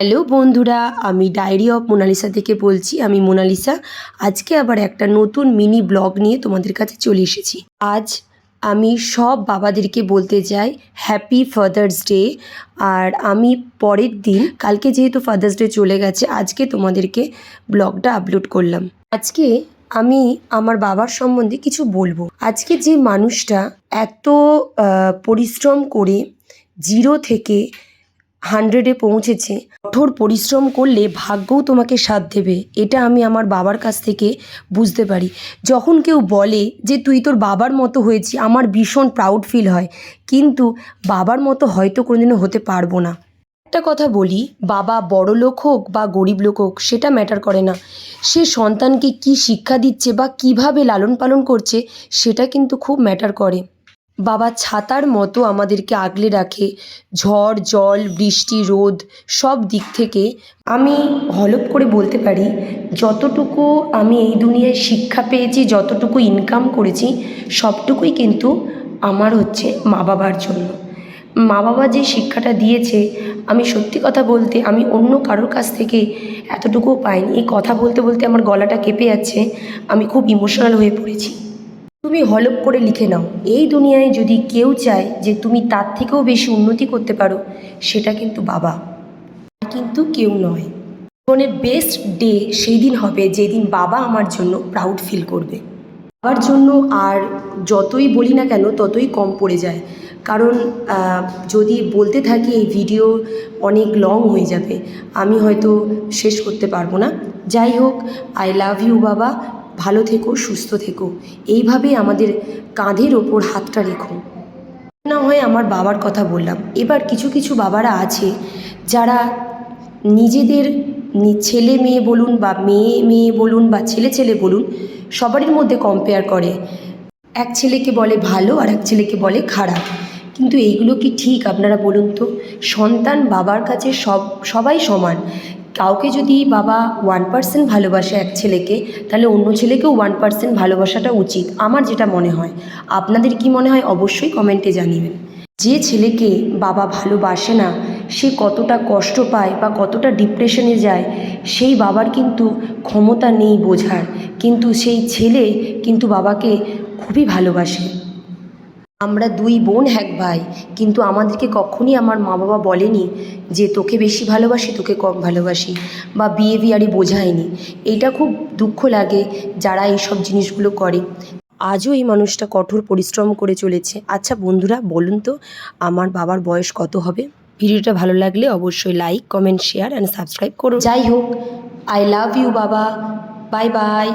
Hello বন্ধুরা, আমি diary of Mona Lisa থেকে বলছি। আমি মোনালিসা। আজকে আবার একটা নতুন মিনি ব্লগ নিয়ে তোমাদের কাছে চলে এসেছি। আজ আমি সব বাবাদেরকে বলতে চাই হ্যাপি ফাদার্স ডে। আর আমি পরের দিন, কালকে যেহেতু ফাদার্স ডে চলে গেছে, আজকে তোমাদেরকে ব্লগটা আপলোড করলাম। আজকে আমি আমার বাবার সম্বন্ধে কিছু বলবো। আজকে যে মানুষটা এত পরিশ্রম করে 0 থেকে 100-এ পৌঁছেছে, কঠোর পরিশ্রম করলে ভাগ্যও তোমাকে সাথ দেবে, এটা আমি আমার বাবার কাছ থেকে বুঝতে পারি। যখন কেউ বলে যে তুই তোর বাবার মতো হয়েছি, আমার ভীষণ প্রাউড ফিল হয়, কিন্তু বাবার মতো হয়তো কোনোদিনও হতে পারবো না। একটা কথা বলি, বাবা বড় লোক হোক বা গরিব লোক হোক সেটা ম্যাটার করে না। সে সন্তানকে কি শিক্ষা দিচ্ছে বা কিভাবে লালন পালন করছে সেটা কিন্তু খুব ম্যাটার করে। বাবা ছাতার মতো আমাদেরকে আগলে রাখে ঝড় জল বৃষ্টি রোদ সব দিক থেকে। আমি হলপ করে বলতে পারি, যতটুকু আমি এই দুনিয়ায় শিক্ষা পেয়েছি, যতটুকু ইনকাম করেছি, সবটুকুই কিন্তু আমার হচ্ছে মা বাবার জন্য। মা বাবা যে শিক্ষাটা দিয়েছে, আমি সত্যি কথা বলতে আমি অন্য কারোর কাছ থেকে এতটুকুও পাইনি। এই কথা বলতে বলতে আমার গলাটা কেঁপে যাচ্ছে, আমি খুব ইমোশনাল হয়ে পড়েছি। তুমি হলপ করে লিখে নাও, এই দুনিয়ায় যদি কেউ চায় যে তুমি তার থেকেও বেশি উন্নতি করতে পারো, সেটা কিন্তু বাবা, কিন্তু কেউ নয়। জীবনের বেস্ট ডে সেই দিন হবে যেদিন বাবা আমার জন্য প্রাউড ফিল করবে। বাবার জন্য আর যতই বলি না কেন ততই কম পড়ে যায়, কারণ যদি বলতে থাকি এই ভিডিও অনেক লং হয়ে যাবে, আমি হয়তো শেষ করতে পারবো না। যাই হোক, আই লাভ ইউ বাবা, ভালো থেকো, সুস্থ থেকো, এইভাবে আমাদের কাঁধের ওপর হাতটা রেখো। না হয় আমার বাবার কথা বললাম, এবার কিছু কিছু বাবারা আছে যারা নিজেদের ছেলে মেয়ে বলুন বা মেয়ে মেয়ে বলুন বা ছেলে ছেলে বলুন, সবারই মধ্যে কম্পেয়ার করে। এক ছেলেকে বলে ভালো আর এক ছেলেকে বলে খারাপ, কিন্তু এইগুলো কি ঠিক আপনারা বলুন তো? সন্তান বাবার কাছে সবাই সমান। কাউকে যদি বাবা 1% ভালোবাসে এক ছেলেকে, তাহলে অন্য ছেলেকেও 1% ভালোবাসাটা উচিত, আমার যেটা মনে হয়। আপনাদের কি মনে হয় অবশ্যই কমেন্টে জানিবেন। যে ছেলেকে বাবা ভালোবাসে না, সে কতটা কষ্ট পায় বা কতটা ডিপ্রেশনে যায়, সেই বাবার কিন্তু ক্ষমতা নেই বোঝার, কিন্তু সেই ছেলে কিন্তু বাবাকে খুবই ভালোবাসে। আমরা 2 বোন 1 ভাই, কিন্তু আমাদেরকে কখনই আমার মা বাবা বলেনি যে তোকে বেশি ভালোবাসি তোকে কম ভালোবাসি, বা বিহেভিয়ারে বোঝায়নি। এইটা খুব দুঃখ লাগে যারা এইসব জিনিসগুলো করে। আজও এই মানুষটা কঠোর পরিশ্রম করে চলেছে। আচ্ছা বন্ধুরা, বলুন তো আমার বাবার বয়স কত হবে? ভিডিওটা ভালো লাগলে অবশ্যই like comment share and subscribe করুন। যাই হোক, আই লাভ ইউ বাবা, বাই বাই।